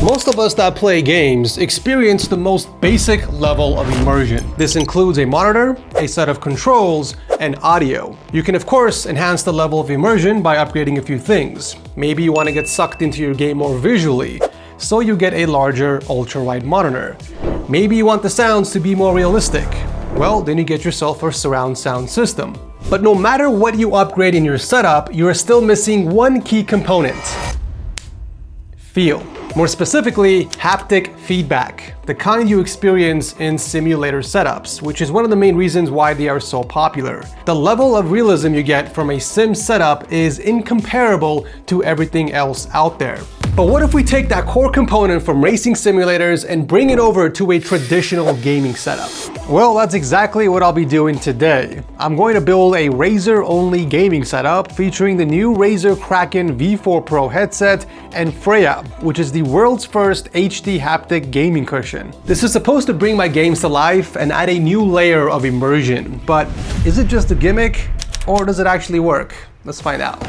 Most of us that play games experience the most basic level of immersion. This includes a monitor, a set of controls, and audio. You can of course enhance the level of immersion by upgrading a few things. Maybe you want to get sucked into your game more visually, so you get a larger ultra-wide monitor. Maybe you want the sounds to be more realistic. Well, then you get yourself a surround sound system. But no matter what you upgrade in your setup, you are still missing one key component: feel. More specifically, haptic feedback, the kind you experience in simulator setups, which is one of the main reasons why they are so popular. The level of realism you get from a sim setup is incomparable to everything else out there. But what if we take that core component from racing simulators and bring it over to a traditional gaming setup? Well, that's exactly what I'll be doing today. I'm going to build a Razer-only gaming setup featuring the new Razer Kraken V4 Pro headset and Freyja, which is the world's first HD haptic gaming cushion. This is supposed to bring my games to life and add a new layer of immersion. But is it just a gimmick, or does it actually work? Let's find out.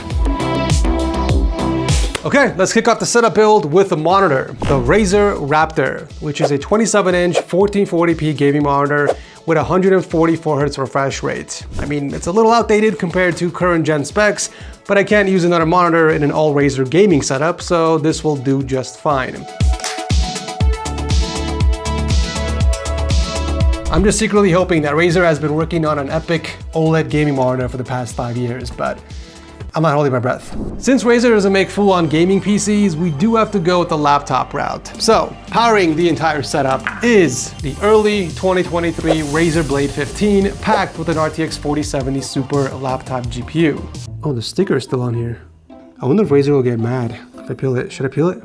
Okay, let's kick off the setup build with the monitor, the Razer Raptor, which is a 27-inch 1440p gaming monitor with 144 Hz refresh rate. I mean, it's a little outdated compared to current gen specs, but I can't use another monitor in an all Razer gaming setup, so this will do just fine. I'm just secretly hoping that Razer has been working on an epic OLED gaming monitor for the past 5 years, but I'm not holding my breath. Since Razer doesn't make full-on gaming PCs, we do have to go with the laptop route. So, powering the entire setup is the early 2023 Razer Blade 15 packed with an RTX 4070 Super laptop GPU. Oh, the sticker is still on here. I wonder if Razer will get mad if I peel it. Should I peel it?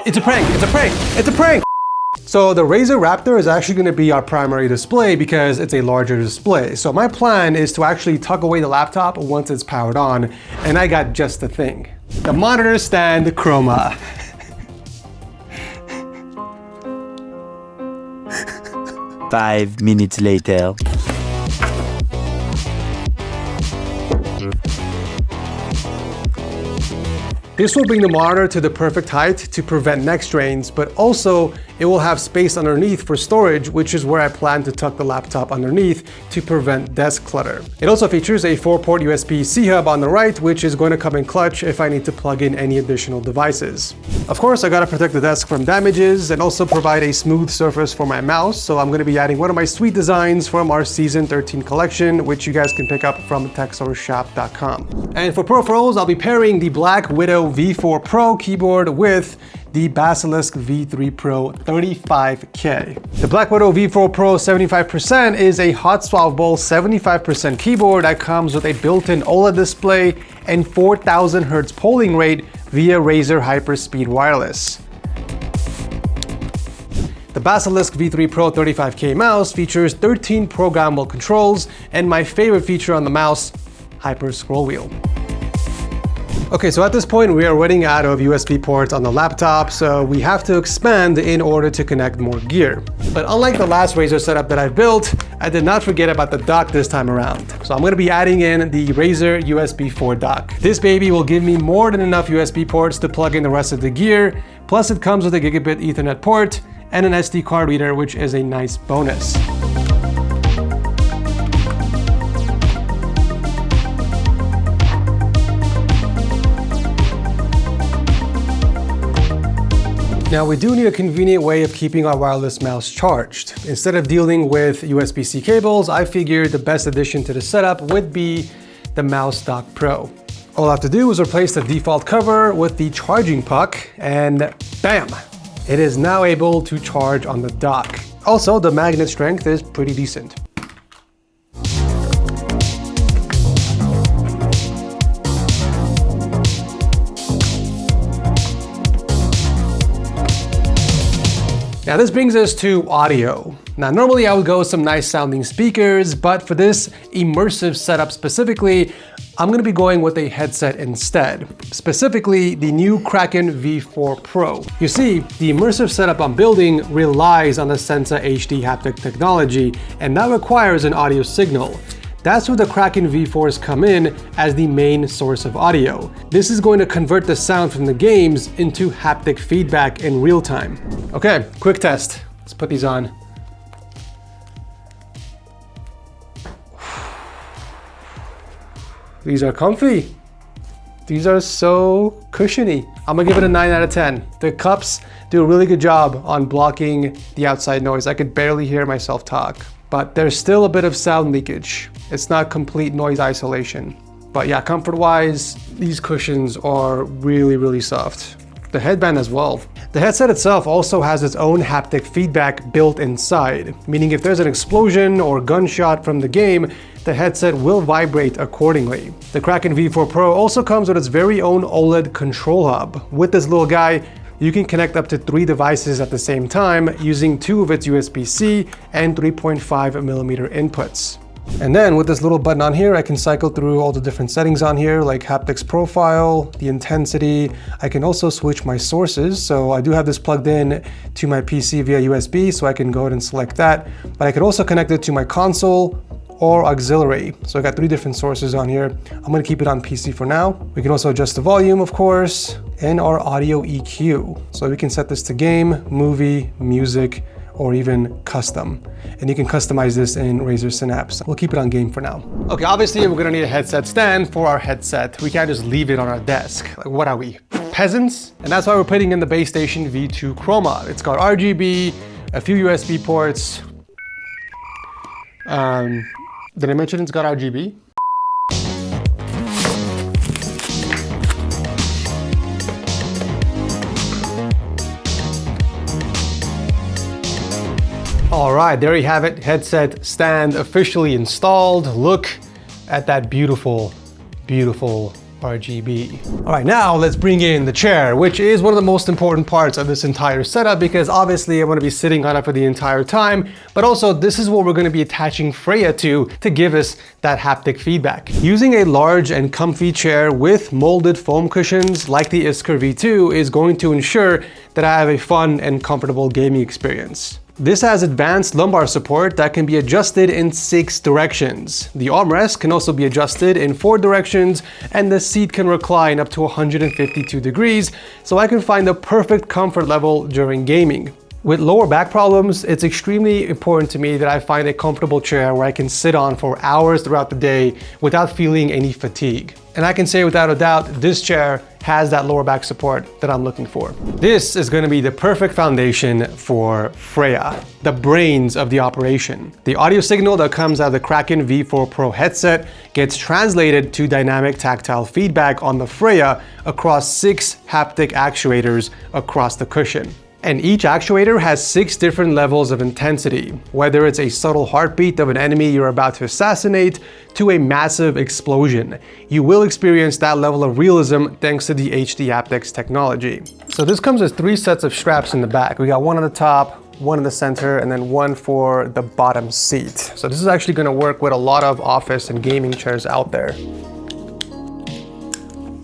It's a prank! It's a prank! It's a prank! So the Razer Raptor is actually going to be our primary display because it's a larger display. So my plan is to actually tuck away the laptop once it's powered on, and I got just the thing. The monitor stand chroma. Five minutes later. This will bring the monitor to the perfect height to prevent neck strains, but also it will have space underneath for storage, which is where I plan to tuck the laptop underneath to prevent desk clutter. It also features a 4-port USB-C hub on the right, which is going to come in clutch if I need to plug in any additional devices. Of course, I gotta protect the desk from damages and also provide a smooth surface for my mouse, so I'm gonna be adding one of my sweet designs from our Season 13 collection, which you guys can pick up from techsourceshop.com. And for peripherals, I'll be pairing the Black Widow V4 Pro keyboard with the Basilisk V3 Pro 35K. The Black Widow V4 Pro 75% is a hot swappable 75% keyboard that comes with a built-in OLED display and 4000 Hz polling rate via Razer Hyperspeed Wireless. The Basilisk V3 Pro 35K mouse features 13 programmable controls and my favorite feature on the mouse, Hyper Scroll Wheel. Okay, so at this point we are running out of USB ports on the laptop, so we have to expand in order to connect more gear. But unlike the last Razer setup that I've built, I did not forget about the dock this time around. So I'm going to be adding in the Razer USB 4 dock. This baby will give me more than enough USB ports to plug in the rest of the gear, plus it comes with a gigabit Ethernet port and an SD card reader, which is a nice bonus. Now we do need a convenient way of keeping our wireless mouse charged. Instead of dealing with USB-C cables, I figured the best addition to the setup would be the Mouse Dock Pro. All I have to do is replace the default cover with the charging puck and bam! It is now able to charge on the dock. Also, the magnet strength is pretty decent. Now this brings us to audio. Now normally I would go with some nice sounding speakers, but for this immersive setup specifically, I'm gonna be going with a headset instead. Specifically, the new Kraken V4 Pro. You see, the immersive setup I'm building relies on the Sensa HD haptic technology, and that requires an audio signal. That's where the Kraken V4s come in as the main source of audio. This is going to convert the sound from the games into haptic feedback in real time. Okay, quick test. Let's put these on. These are comfy. These are so cushiony. I'm gonna give it a 9 out of 10. The cups do a really good job on blocking the outside noise. I could barely hear myself talk, but there's still a bit of sound leakage. It's not complete noise isolation. But yeah, comfort-wise, these cushions are really, really soft. The headband as well. The headset itself also has its own haptic feedback built inside, meaning if there's an explosion or gunshot from the game, the headset will vibrate accordingly. The Kraken V4 Pro also comes with its very own OLED control hub. With this little guy, you can connect up to 3 devices at the same time using 2 of its USB-C and 3.5mm inputs. And then with this little button on here, I can cycle through all the different settings on here, like haptics profile, the intensity. I can also switch my sources. So I do have this plugged in to my PC via USB, so I can go ahead and select that. But I could also connect it to my console or auxiliary. So I got 3 different sources on here. I'm gonna keep it on PC for now. We can also adjust the volume, of course, and our audio EQ. So we can set this to game, movie, music, or even custom. And you can customize this in Razer Synapse. We'll keep it on game for now. Okay, obviously we're gonna need a headset stand for our headset. We can't just leave it on our desk. Like, what are we, peasants? And that's why we're putting in the Base Station V2 Chroma. It's got RGB, a few USB ports. Did I mention it's got RGB? All right, there you have it. Headset stand officially installed. Look at that beautiful, beautiful RGB. All right, now let's bring in the chair, which is one of the most important parts of this entire setup because obviously I want to be sitting on it for the entire time, but also this is what we're going to be attaching Freyja to give us that haptic feedback. Using a large and comfy chair with molded foam cushions like the Isker V2 is going to ensure that I have a fun and comfortable gaming experience. This has advanced lumbar support that can be adjusted in 6 directions. The armrest can also be adjusted in 4 directions, and the seat can recline up to 152 degrees, so I can find the perfect comfort level during gaming. With lower back problems, it's extremely important to me that I find a comfortable chair where I can sit on for hours throughout the day without feeling any fatigue. And I can say without a doubt, this chair has that lower back support that I'm looking for. This is going to be the perfect foundation for Freyja, the brains of the operation. The audio signal that comes out of the Kraken V4 Pro headset gets translated to dynamic tactile feedback on the Freyja across 6 haptic actuators across the cushion. And each actuator has 6 different levels of intensity, whether it's a subtle heartbeat of an enemy you're about to assassinate to a massive explosion. You will experience that level of realism thanks to the HD haptics technology. So this comes with 3 sets of straps in the back. We got one on the top, one in the center, and then one for the bottom seat. So this is actually going to work with a lot of office and gaming chairs out there.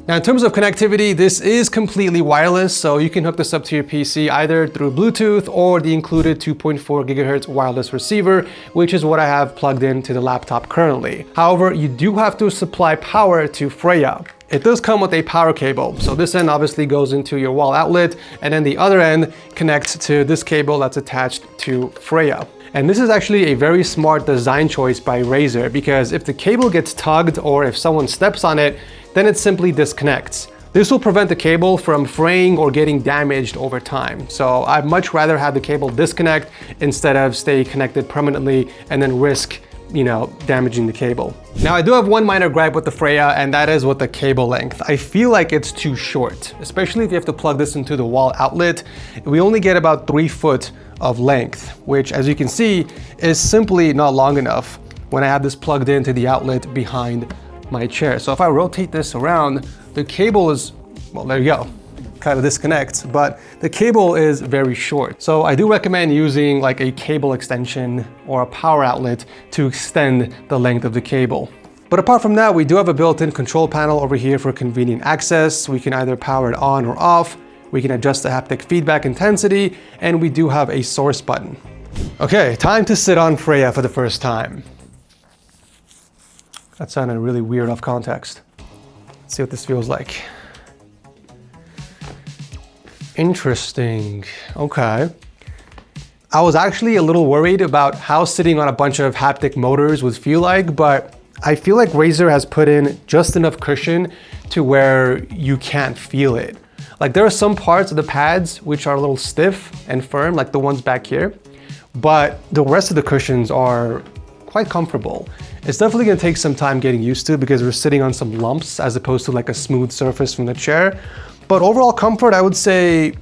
Now, in terms of connectivity, this is completely wireless, so you can hook this up to your PC either through Bluetooth or the included 2.4 GHz wireless receiver, which is what I have plugged into the laptop currently. However, you do have to supply power to Freyja. It does come with a power cable. So this end obviously goes into your wall outlet, and then the other end connects to this cable that's attached to Freyja. And this is actually a very smart design choice by Razer, because if the cable gets tugged or if someone steps on it, then it simply disconnects. This will prevent the cable from fraying or getting damaged over time. So I'd much rather have the cable disconnect instead of stay connected permanently and then risk, damaging the cable. Now, I do have one minor gripe with the Freyja, and that is with the cable length. I feel like it's too short, especially if you have to plug this into the wall outlet. We only get about 3 foot of length, which, as you can see, is simply not long enough when I have this plugged into the outlet behind my chair. So if I rotate this around, the cable is, well, there you go, kind of disconnects, but the cable is very short. So I do recommend using like a cable extension or a power outlet to extend the length of the cable. But apart from that, we do have a built-in control panel over here for convenient access. We can either power it on or off. We can adjust the haptic feedback intensity, and we do have a source button. Okay, time to sit on Freyja for the first time. That sounded really weird off context. Let's see what this feels like. Interesting. Okay. I was actually a little worried about how sitting on a bunch of haptic motors would feel like, but I feel like Razer has put in just enough cushion to where you can't feel it. Like there are some parts of the pads which are a little stiff and firm, like the ones back here, but the rest of the cushions are quite comfortable. It's definitely gonna take some time getting used to because we're sitting on some lumps as opposed to like a smooth surface from the chair. But overall comfort, I would say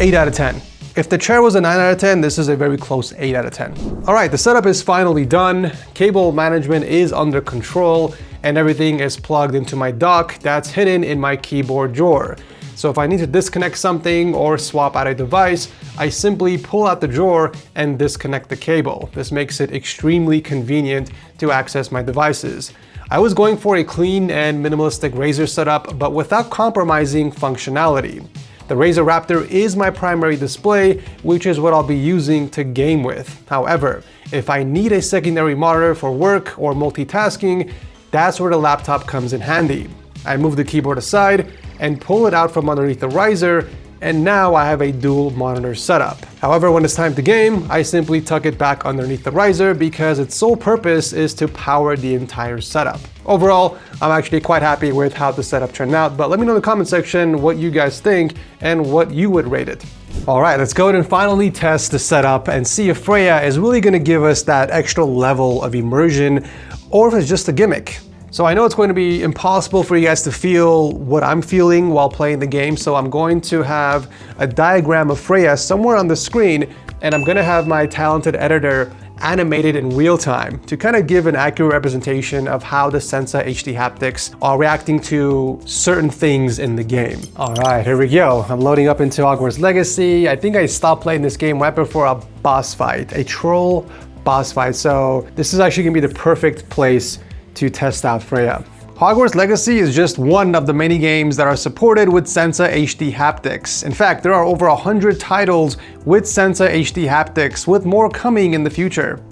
8 out of 10. If the chair was a 9 out of 10, this is a very close 8 out of 10. All right, the setup is finally done. Cable management is under control and everything is plugged into my dock that's hidden in my keyboard drawer. So if I need to disconnect something or swap out a device, I simply pull out the drawer and disconnect the cable. This makes it extremely convenient to access my devices. I was going for a clean and minimalistic Razer setup, but without compromising functionality. The Razer Raptor is my primary display, which is what I'll be using to game with. However, if I need a secondary monitor for work or multitasking, that's where the laptop comes in handy. I move the keyboard aside and pull it out from underneath the riser, and now I have a dual monitor setup. However, when it's time to game, I simply tuck it back underneath the riser because its sole purpose is to power the entire setup. Overall, I'm actually quite happy with how the setup turned out, but let me know in the comment section what you guys think and what you would rate it. All right, let's go ahead and finally test the setup and see if Freyja is really gonna give us that extra level of immersion or if it's just a gimmick. So I know it's going to be impossible for you guys to feel what I'm feeling while playing the game, so I'm going to have a diagram of Freyja somewhere on the screen, and I'm gonna have my talented editor animate it in real time to kind of give an accurate representation of how the Sensa HD haptics are reacting to certain things in the game. All right, here we go. I'm loading up into Hogwarts Legacy. I think I stopped playing this game right before a boss fight, a troll boss fight. So this is actually gonna be the perfect place to test out Freyja. Hogwarts Legacy is just one of the many games that are supported with Sensa HD haptics. In fact, there are over 100 titles with Sensa HD haptics, with more coming in the future.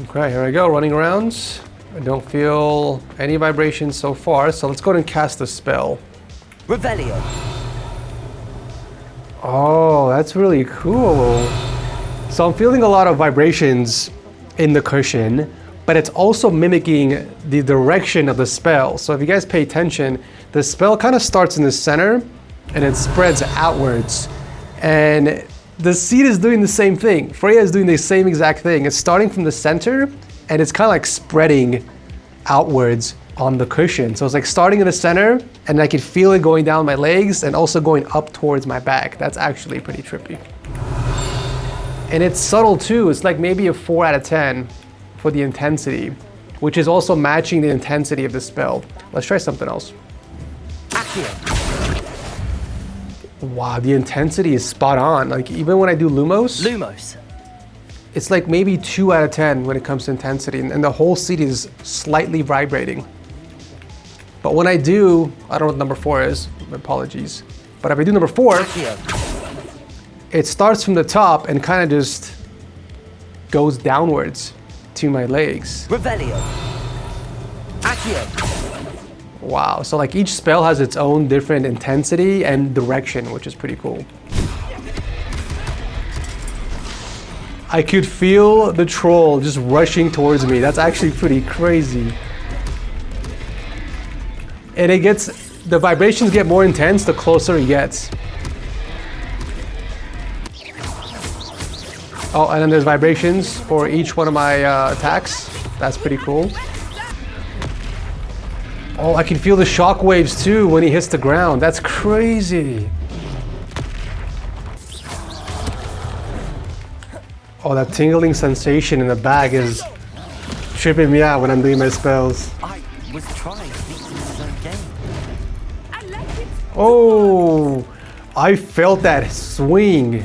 Okay, here I go, running around. I don't feel any vibrations so far, so let's go ahead and cast a spell. Revelio. Oh, that's really cool. So I'm feeling a lot of vibrations in the cushion, but it's also mimicking the direction of the spell. So if you guys pay attention, the spell kind of starts in the center and it spreads outwards. And the seed is doing the same thing. Freyja is doing the same exact thing. It's starting from the center and it's kind of like spreading outwards on the cushion. So it's like starting in the center and I can feel it going down my legs and also going up towards my back. That's actually pretty trippy. And it's subtle too. It's like maybe a 4 out of 10. For the intensity, which is also matching the intensity of the spell. Let's try something else. Accio. Wow, the intensity is spot on. Like even when I do Lumos. It's like maybe 2 out of 10 when it comes to intensity, and the whole seat is slightly vibrating. But when I do, I don't know what number 4 is, apologies. But if I do number 4, Accio. it starts from the top and kind of just goes downwards to my legs. Revelio. Accio. Wow, so like each spell has its own different intensity and direction, which is pretty cool. I could feel the troll just rushing towards me. That's actually pretty crazy. And the vibrations get more intense the closer it gets. Oh, and then there's vibrations for each one of my attacks. That's pretty cool. Oh, I can feel the shock waves too when he hits the ground. That's crazy. Oh, that tingling sensation in the back is tripping me out when I'm doing my spells. I was trying to beat his own game. Oh, I felt that swing.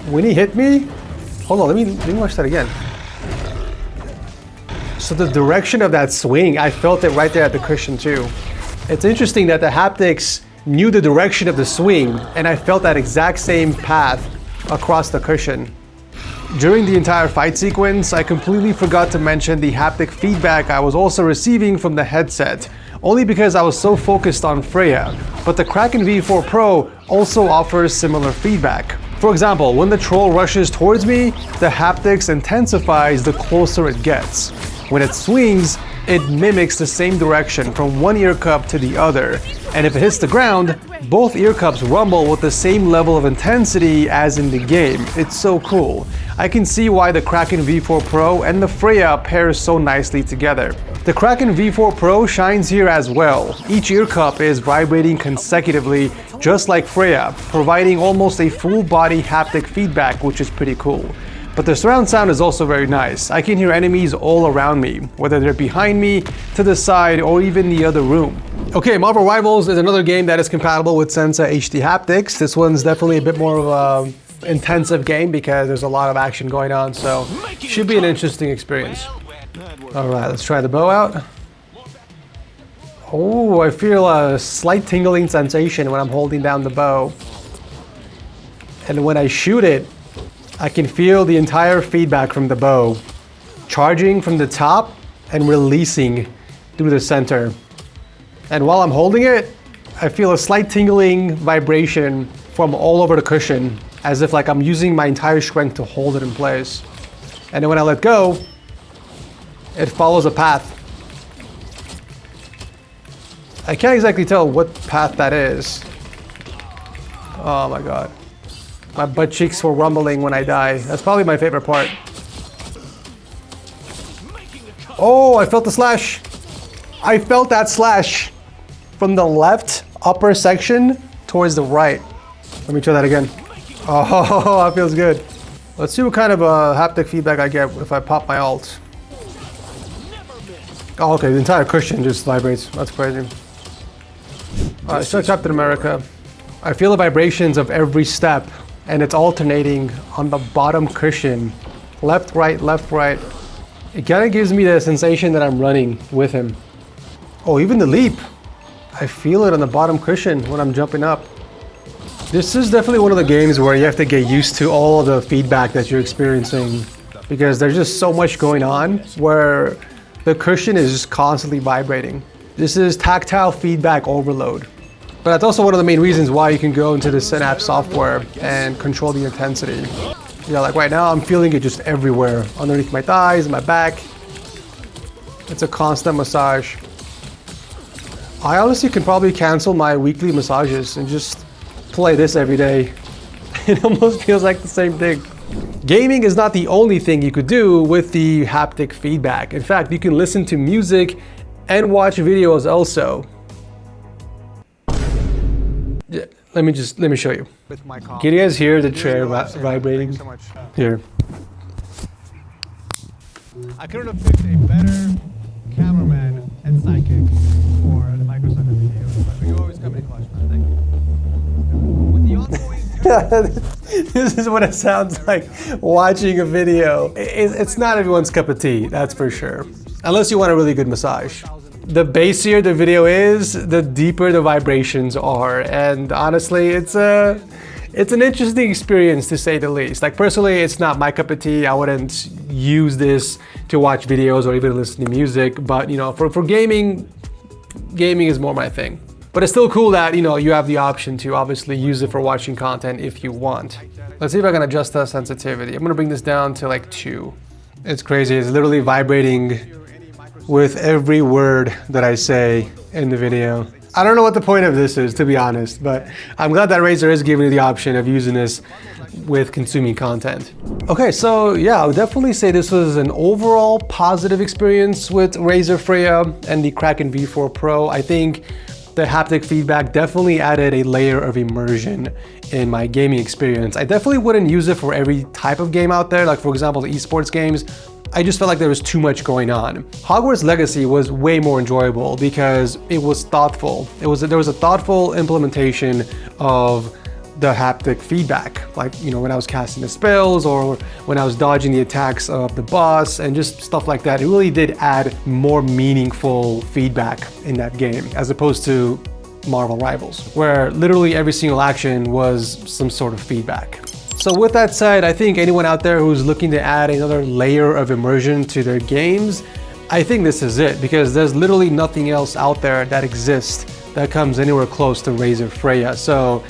When he hit me, hold on, let me watch that again. So the direction of that swing, I felt it right there at the cushion too. It's interesting that the haptics knew the direction of the swing, and I felt that exact same path across the cushion. During the entire fight sequence, I completely forgot to mention the haptic feedback I was also receiving from the headset, only because I was so focused on Freyja. But the Kraken V4 Pro also offers similar feedback. For example, when the troll rushes towards me, the haptics intensifies the closer it gets. When it swings, it mimics the same direction from one ear cup to the other. And if it hits the ground, both ear cups rumble with the same level of intensity as in the game. It's so cool. I can see why the Kraken V4 Pro and the Freyja pair so nicely together. The Kraken V4 Pro shines here as well. Each ear cup is vibrating consecutively, just like Freyja, providing almost a full body haptic feedback, which is pretty cool. But the surround sound is also very nice. I can hear enemies all around me, whether they're behind me, to the side, or even the other room. Okay, Marvel Rivals is another game that is compatible with Sensa HD haptics. This one's definitely a bit more of an intensive game because there's a lot of action going on, so should be an interesting experience. All right, let's try the bow out. Oh, I feel a slight tingling sensation when I'm holding down the bow. And when I shoot it, I can feel the entire feedback from the bow, charging from the top and releasing through the center. And while I'm holding it, I feel a slight tingling vibration from all over the cushion, as if like I'm using my entire strength to hold it in place. And then when I let go, it follows a path. I can't exactly tell what path that is. Oh my God. My butt cheeks were rumbling when I die. That's probably my favorite part. Oh, I felt the slash. I felt that slash from the left upper section towards the right. Let me try that again. Oh, that feels good. Let's see what kind of haptic feedback I get if I pop my alt. Oh, okay, the entire cushion just vibrates. That's crazy. Alright, so Captain America. I feel the vibrations of every step, and it's alternating on the bottom cushion. Left, right, left, right. It kind of gives me the sensation that I'm running with him. Oh, even the leap. I feel it on the bottom cushion when I'm jumping up. This is definitely one of the games where you have to get used to all of the feedback that you're experiencing, because there's just so much going on where the cushion is just constantly vibrating. This is tactile feedback overload. But that's also one of the main reasons why you can go into the Synapse software and control the intensity. Yeah, like right now I'm feeling it just everywhere, underneath my thighs and my back. It's a constant massage. I honestly can probably cancel my weekly massages and just play this every day. It almost feels like the same thing. Gaming is not the only thing you could do with the haptic feedback. In fact, you can listen to music and watch videos also. Yeah, let me show you. Can you guys hear the chair vibrating? Here. I couldn't have picked a better cameraman and sidekick for the Microsoft video, but you always come in clutch, man. Thank you. With the ongoing this is what it sounds like watching a video. It's not everyone's cup of tea, that's for sure. Unless you want a really good massage. The bassier the video is, the deeper the vibrations are, and honestly, it's an interesting experience to say the least. Like personally, it's not my cup of tea. I wouldn't use this to watch videos or even listen to music, but you know, for gaming is more my thing. But it's still cool that, you know, you have the option to obviously use it for watching content if you want. Let's see if I can adjust the sensitivity. I'm gonna bring this down to like 2. It's crazy, it's literally vibrating with every word that I say in the video. I don't know what the point of this is, to be honest, but I'm glad that Razer is giving you the option of using this with consuming content. Okay, so yeah, I would definitely say this was an overall positive experience with Razer Freyja and the Kraken V4 Pro. I think the haptic feedback definitely added a layer of immersion in my gaming experience. I definitely wouldn't use it for every type of game out there. Like for example, the esports games, I just felt like there was too much going on. Hogwarts Legacy was way more enjoyable because it was thoughtful. There was a thoughtful implementation of the haptic feedback. Like, you know, when I was casting the spells or when I was dodging the attacks of the boss and just stuff like that. It really did add more meaningful feedback in that game as opposed to Marvel Rivals, where literally every single action was some sort of feedback. So with that said, I think anyone out there who's looking to add another layer of immersion to their games, I think this is it, because there's literally nothing else out there that exists that comes anywhere close to Razer Freyja. So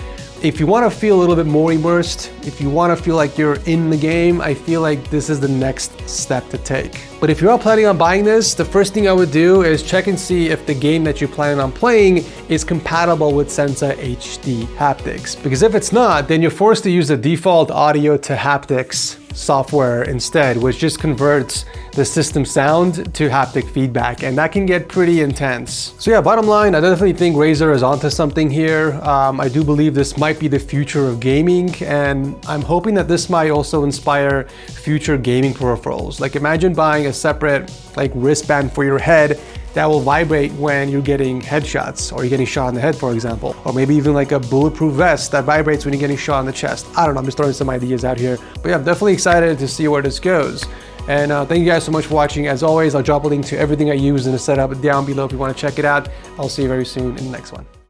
if you want to feel a little bit more immersed, if you want to feel like you're in the game, I feel like this is the next step to take. But if you are planning on buying this, the first thing I would do is check and see if the game that you're planning on playing is compatible with Sensa HD haptics. Because if it's not, then you're forced to use the default audio to haptics software instead, which just converts the system sound to haptic feedback, and that can get pretty intense. So yeah, bottom line, I definitely think Razer is onto something here. I do believe this might be the future of gaming, and I'm hoping that this might also inspire future gaming peripherals. Like imagine buying a separate like wristband for your head that will vibrate when you're getting headshots or you're getting shot in the head, for example. Or maybe even like a bulletproof vest that vibrates when you're getting shot in the chest. I don't know, I'm just throwing some ideas out here. But yeah, I'm definitely excited to see where this goes. And thank you guys so much for watching. As always, I'll drop a link to everything I use in the setup down below if you want to check it out. I'll see you very soon in the next one.